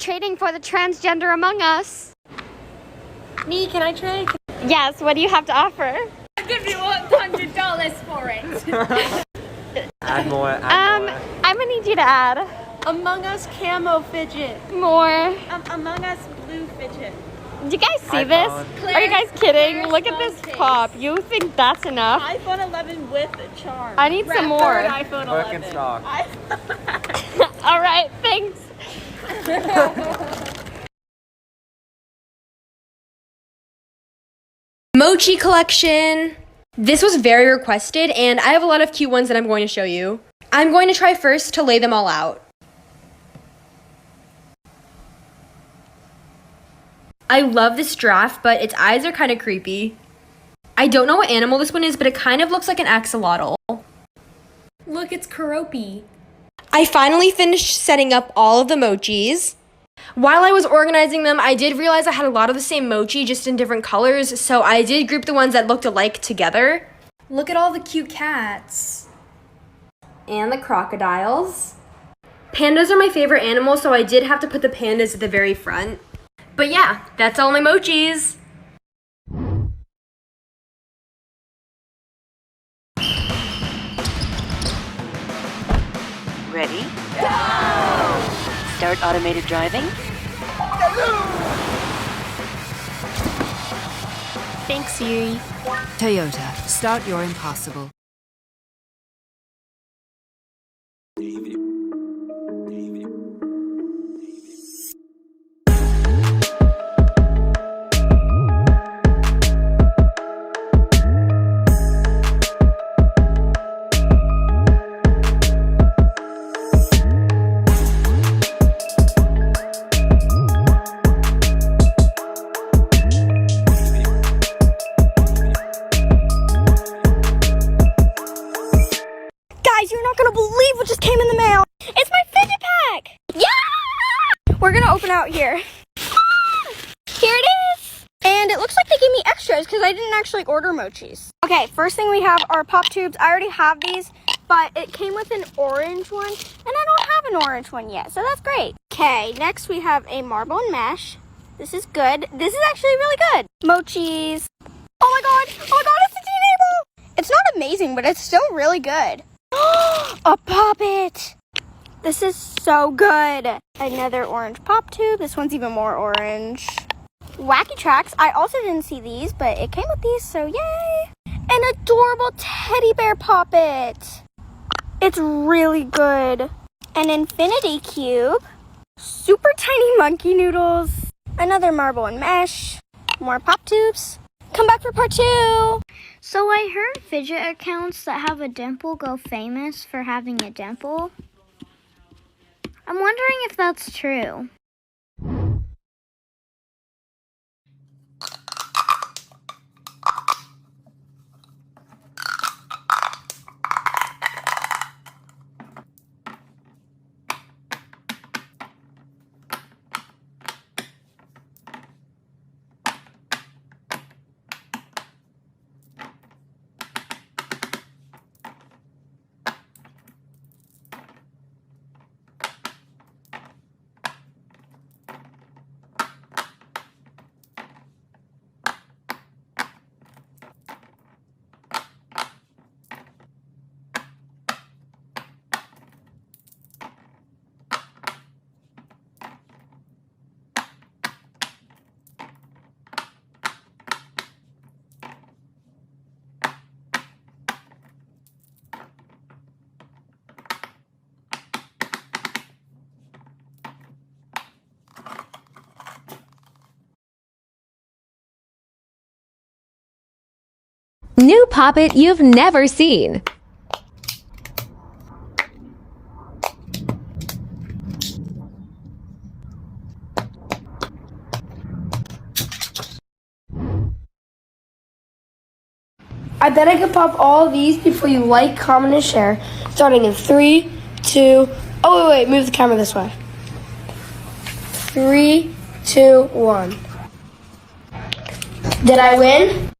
trading for the transgender Among Us. Me, can I trade? Yes, what do you have to offer? I'll give you $100 for it. Add more, I'm gonna need you to add Among Us camo fidget. more. Among Us blue fidget. Do you guys see iPhone. this? Are you guys kidding? Claire's Look at phone this case. pop. You think that's enough? iPhone 11 with a charm. I need some more. iPhone 11. Birkenstock. All right, thanks. Mochi collection. This was very requested, and I have a lot of cute ones that I'm going to show you. I'm going to try first to lay them all out. I love this giraffe, but its eyes are kind of creepy. I don't know what animal this one is, but it kind of looks like an axolotl. Look, it's Karopi. I finally finished setting up all of the mochis. While I was organizing them, I did realize I had a lot of the same mochi, just in different colors, so I did group the ones that looked alike together. Look at all the cute cats. And the crocodiles. Pandas are my favorite animal, so I did have to put the pandas at the very front. But yeah, that's all my mochis. Ready? Go! Start automated driving. Thanks, Siri. Toyota, start your impossible. Guys, you're not gonna believe what just came in the mail. It's my fidget pack. Yeah! We're gonna open out here. Here it is. And it looks like they gave me extras because I didn't actually order mochis. Okay, first thing we have are pop tubes. I already have these, but it came with an orange one, and I don't have an orange one yet, so that's great. Okay, next we have a marble and mesh. This is good. This is actually really good. Mochis. Oh my god, it's a tea table. It's not amazing, but it's still really good. A poppet. This is so good. Another orange pop tube. This one's even more orange. Wacky tracks. I also didn't see these, but it came with these, so yay. An adorable teddy bear poppet. It's really good. An infinity cube. Super tiny monkey noodles. Another marble and mesh. More pop tubes. Come back for part 2. So I heard fidget accounts that have a dimple go famous for having a dimple. I'm wondering if that's true. New poppet you've never seen. I bet I could pop all of these before you like, comment, and share. Starting in 3, 2, oh wait, move the camera this way. 3, 2, 1. Did I win?